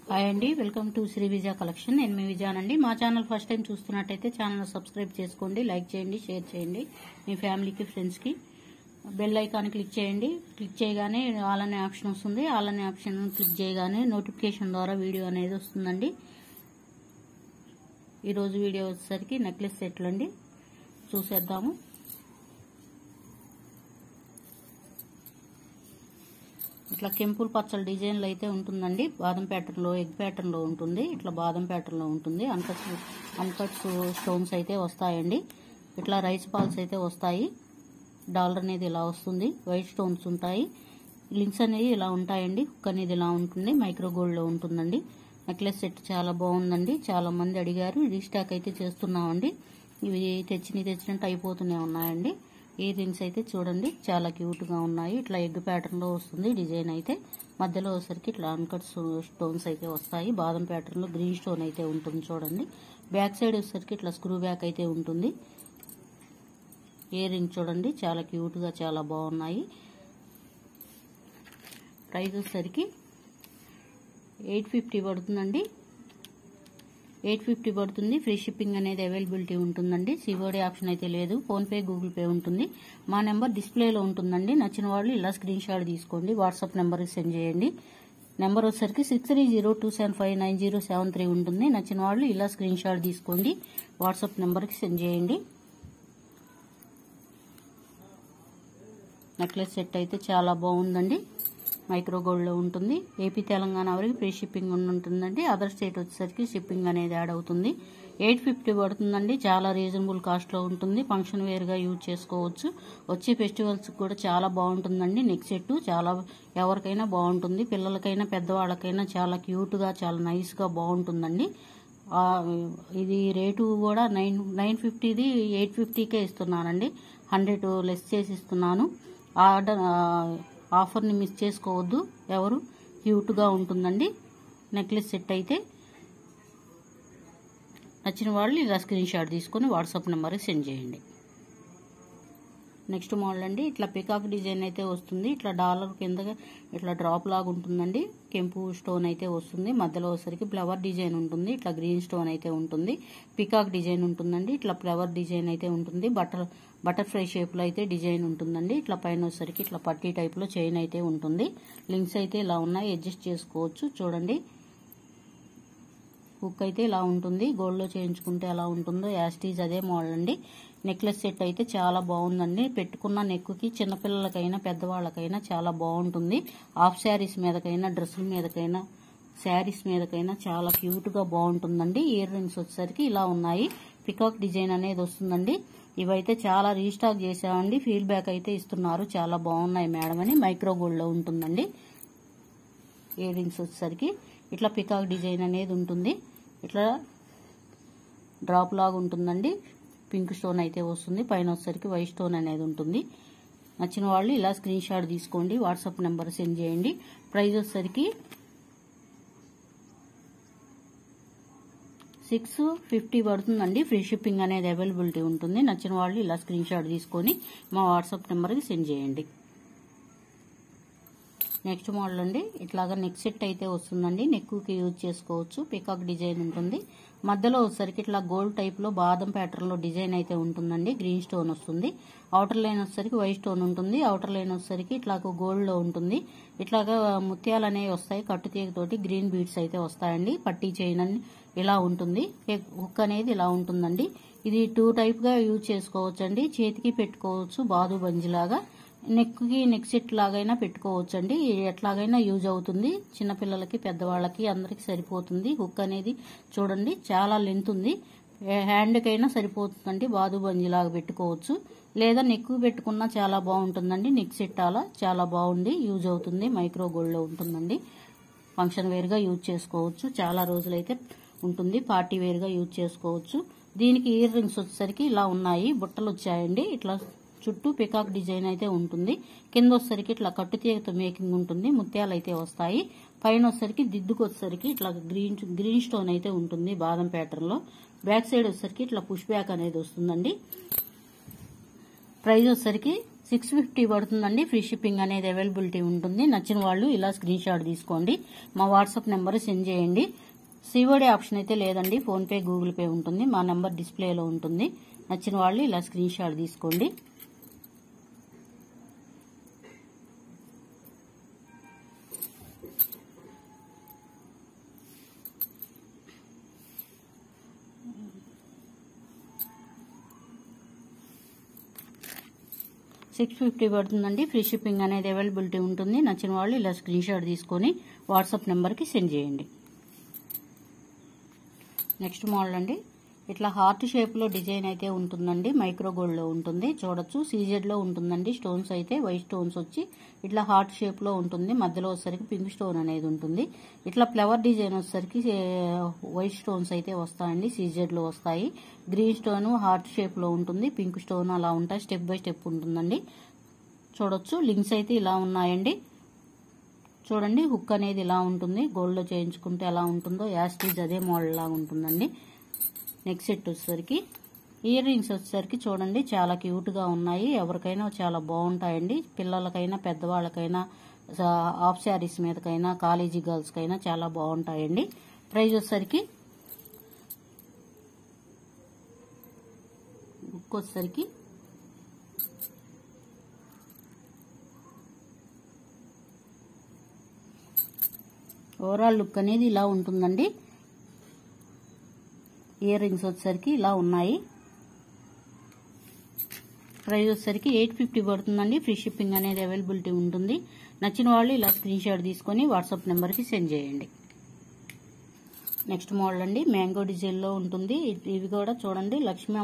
Hi అండి, welcome to Sri Vijaya collection. నేను మీ విజయానండి. మా ఛానల్ ఫస్ట్ టైం చూస్తున్నట్టయితే ఛానల్ సబ్స్క్రైబ్ చేసుకోండి, లైక్ చేయండి, షేర్ చేయండి. మీ ఫ్యామిలీకి, ఫ్రెండ్స్కి బెల్ ఐకాన్ క్లిక్ చేయండి. క్లిక్ చేయగానే ఆల్ అనే ఆప్షన్ వస్తుంది. ఆల్ అనే ఆప్షన్ క్లిక్ చేయగానే నోటిఫికేషన్ ద్వారా వీడియో అనేది వస్తుందండి. ఈరోజు వీడియో వచ్చేసరికి నెక్లెస్ సెట్లు అండి, చూసేద్దాము. ఇట్లా కెంపుల్ పచ్చల డిజైన్లు అయితే ఉంటుందండి. బాదం ప్యాటర్న్ లో, ఎగ్ ప్యాటర్న్ లో ఉంటుంది. ఇట్లా బాదం ప్యాటర్న్ లో ఉంటుంది. అన్కట్స్ స్టోన్స్ అయితే వస్తాయండి. ఇట్లా రైస్ బాల్స్ అయితే వస్తాయి. డాలర్ అనేది ఇలా వస్తుంది. వైట్ స్టోన్స్ ఉంటాయి. లింక్స్ అనేవి ఇలా ఉంటాయండి. హుక్ అనేది ఇలా ఉంటుంది. మైక్రో గోల్డ్ లో ఉంటుందండి. నెక్లెస్ సెట్ చాలా బాగుందండి. చాలా మంది అడిగారు. రీస్టాక్ అయితే చేస్తున్నామండి. ఇవి తెచ్చినట్టు అయిపోతూనే ఉన్నాయండి. ఇయర్ రింగ్స్ అయితే చూడండి, చాలా క్యూట్ గా ఉన్నాయి. ఇట్లా ఎగ్ ప్యాటర్న్ లో వస్తుంది డిజైన్ అయితే. మధ్యలో వచ్చేసరికి ఇట్లా అన్కట్ స్టోన్స్ అయితే వస్తాయి. బాదం ప్యాటర్న్ లో గ్రీన్ స్టోన్ అయితే ఉంటుంది చూడండి. బ్యాక్ సైడ్ వచ్చేసరికి ఇట్లా స్క్రూ బ్యాక్ అయితే ఉంటుంది. ఇయర్ రింగ్ చూడండి, చాలా క్యూట్ గా చాలా బాగున్నాయి. ప్రైస్ వచ్చేసరికి 850 పడుతుందండి. 850 పడుతుంది. ఫ్రీ షిప్పింగ్ అనేది అవైలబిలిటీ ఉంటుందండి. సిఓడి ఆప్షన్ అయితే లేదు. ఫోన్ పే, గూగుల్ పే ఉంటుంది. మా నెంబర్ డిస్ప్లేలో ఉంటుందండి. నచ్చిన వాళ్ళు ఇలా స్క్రీన్ షాట్ తీసుకోండి, వాట్సాప్ నెంబర్కి సెండ్ చేయండి. నెంబర్ వచ్చేసరికి 6302759073 ఉంటుంది. నచ్చిన వాళ్ళు ఇలా స్క్రీన్ షాట్ తీసుకోండి, వాట్సాప్ నెంబర్కి సెండ్ చేయండి. నెక్లెస్ సెట్ అయితే చాలా బాగుందండి. మైక్రో గోల్డ్ లో ఉంటుంది. ఏపీ, తెలంగాణ వరకు ఫ్రీ షిప్పింగ్ ఉంటుందండి. అదర్ స్టేట్ వచ్చేసరికి షిప్పింగ్ అనేది యాడ్ అవుతుంది. 850 పడుతుందండి. చాలా రీజనబుల్ కాస్ట్ లో ఉంటుంది. ఫంక్షన్ వేర్ గా యూజ్ చేసుకోవచ్చు. వచ్చే ఫెస్టివల్స్ కూడా చాలా బాగుంటుందండి. నెక్ సెట్ చాలా ఎవరికైనా బాగుంటుంది. పిల్లలకైనా పెద్దవాళ్ళకైనా చాలా క్యూట్ గా, చాలా నైస్ గా బాగుంటుందండి. ఇది రేటు కూడా 950ది 850కే ఇస్తున్నానండి. 100 లెస్ చేసి ఇస్తున్నాను. ఆఫర్ని మిస్ చేసుకోవద్దు ఎవరు. క్యూట్ గా ఉంటుందండి నెక్లెస్ సెట్ అయితే. నచ్చిన వాళ్ళు ఇలా స్క్రీన్ షాట్ తీసుకుని వాట్సాప్ నెంబర్కి సెండ్ చేయండి. నెక్స్ట్ మోడల్ అండి, ఇట్లా పికాక్ డిజైన్ అయితే వస్తుంది. ఇట్లా డాలర్ కింద ఇట్లా డ్రాప్ లాగా ఉంటుందండి. కెంపు స్టోన్ అయితే వస్తుంది. మధ్యలో వచ్చేసరికి ఫ్లవర్ డిజైన్ ఉంటుంది. ఇట్లా గ్రీన్ స్టోన్ అయితే ఉంటుంది. పికాక్ డిజైన్ ఉంటుందండి. ఇట్లా ఫ్లవర్ డిజైన్ అయితే ఉంటుంది. బటర్ఫ్లై షేప్ లో అయితే డిజైన్ ఉంటుందండి. ఇట్లా పైన వచ్చేసరికి ఇట్లా పట్టీ టైప్ లో చైన్ అయితే ఉంటుంది. లింక్స్ అయితే ఇలా ఉన్నాయి, అడ్జస్ట్ చేసుకోవచ్చు. చూడండి, హుక్ అయితే ఇలా ఉంటుంది. గోల్డ్ లో చేయించుకుంటే ఎలా ఉంటుందో యాస్టీజ్ అదే మోడల్ అండి. నెక్లెస్ సెట్ అయితే చాలా బాగుందండి. పెట్టుకున్న నెక్కి చిన్నపిల్లలకైనా పెద్దవాళ్ళకైనా చాలా బాగుంటుంది. హాఫ్ శారీస్ మీదకైనా, డ్రెస్సుల మీదకైనా, శారీస్ మీదకైనా చాలా క్యూట్ గా బాగుంటుందండి. ఇయర్ రింగ్స్ వచ్చేసరికి ఇలా ఉన్నాయి. పికాక్ డిజైన్ అనేది వస్తుందండి. ఇవైతే చాలా రీస్టాక్ చేసామండి. ఫీడ్బ్యాక్ అయితే ఇస్తున్నారు, చాలా బాగున్నాయి మేడం అని. మైక్రో గోల్డ్ లో ఉంటుందండి. ఇయర్ రింగ్స్ వచ్చేసరికి ఇట్లా పికాక్ డిజైన్ అనేది ఉంటుంది. ఇట్లా డ్రాప్ లాగా ఉంటుందండి. పింక్ స్టోన్ అయితే వస్తుంది. పైన వచ్చేసరికి వైట్ స్టోన్ అనేది ఉంటుంది. నచ్చిన వాళ్ళు ఇలా స్క్రీన్ షాట్ తీసుకోండి, వాట్సాప్ నెంబర్ సెండ్ చేయండి. ప్రైస్ వచ్చేసరికి 650 పడుతుందండి. ఫ్రీ షిప్పింగ్ అనేది అవైలబిలిటీ ఉంటుంది. నచ్చిన వాళ్ళు ఇలా స్క్రీన్ షాట్ తీసుకొని మా వాట్సాప్ నెంబర్కి సెండ్ చేయండి. నెక్స్ట్ మోడల్ అండి, ఇట్లాగా నెక్ సెట్ అయితే వస్తుందండి. నెక్కి యూజ్ చేసుకోవచ్చు. పికాక్ డిజైన్ ఉంటుంది. మధ్యలో వచ్చేసరికి ఇట్లా గోల్డ్ టైప్ లో బాదం ప్యాటర్న్ లో డిజైన్ అయితే ఉంటుందండి. గ్రీన్ స్టోన్ వస్తుంది. అవుటర్ లైన్ వచ్చేసరికి వైట్ స్టోన్ ఉంటుంది. అవుటర్ లైన్ వచ్చేసరికి ఇట్లా గోల్డ్ లో ఉంటుంది. ఇట్లాగా ముత్యాలు అనేవి వస్తాయి. కట్టు తీగ తోటి గ్రీన్ బీడ్స్ అయితే వస్తాయండి. పట్టీ చైన్ అని ఇలా ఉంటుంది. హుక్ అనేది ఇలా ఉంటుందండి. ఇది 2 టైప్ గా యూజ్ చేసుకోవచ్చు అండి. చేతికి పెట్టుకోవచ్చు, బాదు బంజిలాగా. నెక్కి నెక్ సెట్ లాగైనా పెట్టుకోవచ్చండి. ఎట్లాగైనా యూజ్ అవుతుంది. చిన్నపిల్లలకి, పెద్దవాళ్ళకి అందరికి సరిపోతుంది. హుక్ అనేది చూడండి, చాలా లెంత్ ఉంది. హ్యాండ్ కైనా సరిపోతుందండి. బాదు బంజిలాగా పెట్టుకోవచ్చు, లేదా నెక్ పెట్టుకున్నా చాలా బాగుంటుందండి. నెక్ సెట్ అలా చాలా బాగుంది, యూజ్ అవుతుంది. మైక్రో గోల్డ్ లో ఉంటుందండి. ఫంక్షన్ వేర్ గా యూజ్ చేసుకోవచ్చు. చాలా రోజులైతే ఉంటుంది. పార్టీ వేర్ గా యూజ్ చేసుకోవచ్చు. దీనికి ఇయర్ రింగ్స్ వచ్చేసరికి ఇలా ఉన్నాయి. బుట్టలు వచ్చాయండి. ఇట్లా చుట్టూ పికాక్ డిజైన్ అయితే ఉంటుంది. కింద వచ్చేసరికి ఇట్లా కట్టుతీగతో మేకింగ్ ఉంటుంది. ముత్యాలు అయితే వస్తాయి. పైన వచ్చేసరికి దిద్దుకు వచ్చేసరికి ఇట్లా గ్రీన్ స్టోన్ అయితే ఉంటుంది బాదం ప్యాటర్న్ లో. బ్యాక్ సైడ్ వచ్చేసరికి ఇట్లా పుష్ బ్యాక్ అనేది వస్తుందండి. ప్రైస్ వచ్చేసరికి 650 పడుతుందండి. ఫ్రీ షిప్పింగ్ అనేది అవైలబిలిటీ ఉంటుంది. నచ్చిన వాళ్ళు ఇలా స్క్రీన్ షాట్ తీసుకోండి, మా వాట్సాప్ నెంబర్ సెండ్ చేయండి. సిఓడి ఆప్షన్ అయితే లేదండి, ఫోన్పే గూగుల్ పే ఉంటుంది. మా నెంబర్ డిస్ప్లేలో ఉంటుంది. నచ్చిన వాళ్ళు ఇలా స్క్రీన్ షాట్ తీసుకోండి. $650 పడుతుందండి. ఫ్రీ షిప్పింగ్ అనేది అవైలబిలిటీ ఉంటుంది. నచ్చిన వాళ్ళు ఇలా స్క్రీన్ షాట్ తీసుకొని వాట్సాప్ నెంబర్కి సెండ్ చేయండి. నెక్స్ట్ మోడల్ అండి, ఇట్లా హార్ట్ షేప్ లో డిజైన్ అయితే ఉంటుందండి. మైక్రో గోల్డ్ లో ఉంటుంది, చూడొచ్చు. సీజెడ్ లో ఉంటుందండి. స్టోన్స్ అయితే వైట్ స్టోన్స్ వచ్చి ఇట్లా హార్ట్ షేప్ లో ఉంటుంది. మధ్యలో వచ్చేసరికి పింక్ స్టోన్ అనేది ఉంటుంది. ఇట్లా ఫ్లవర్ డిజైన్ వచ్చేసరికి వైట్ స్టోన్స్ అయితే వస్తాయండి, సీజెడ్ లో వస్తాయి. గ్రీన్ స్టోన్ హార్ట్ షేప్ లో ఉంటుంది, పింక్ స్టోన్ అలా ఉంటాయి. స్టెప్ బై స్టెప్ ఉంటుందండి. చూడొచ్చు. లింక్స్ అయితే ఇలా ఉన్నాయండి. చూడండి, హుక్ అనేది ఇలా ఉంటుంది. గోల్డ్ లో చేయించుకుంటే ఎలా ఉంటుందో యాస్టీజ్ అదే మోడల్ లాగా ఉంటుందండి. నెక్స్ట్ సెట్ వచ్చేసరికి ఇయర్ రింగ్స్ వచ్చేసరికి చూడండి, చాలా క్యూట్ గా ఉన్నాయి. ఎవరికైనా చాలా బాగుంటాయండి. పిల్లలకైనా పెద్దవాళ్ళకైనా హాఫ్ శారీస్ మీదకైనా కాలేజీ గర్ల్స్ కైనా చాలా బాగుంటాయండి. ప్రైస్ వచ్చేసరికి బుక్ వచ్చేసరికి ఓవరాల్ లుక్ అనేది ఇలా ఉంటుందండి. ఇయర్ రింగ్స్ వచ్చేసరికి ఇలా ఉన్నాయి. ప్రైస్ వచ్చేసరికి $850 పడుతుందండి. ఫ్రీ షిప్పింగ్ అనేది అవైలబిలిటీ ఉంటుంది. నచ్చిన వాళ్ళు ఇలా స్క్రీన్ షాట్ తీసుకొని వాట్సాప్ నెంబర్కి సెండ్ చేయండి. నెక్స్ట్ మోడల్ అండి, మ్యాంగో డిజైన్ లో ఉంటుంది. ఇవి కూడా చూడండి, లక్ష్మీ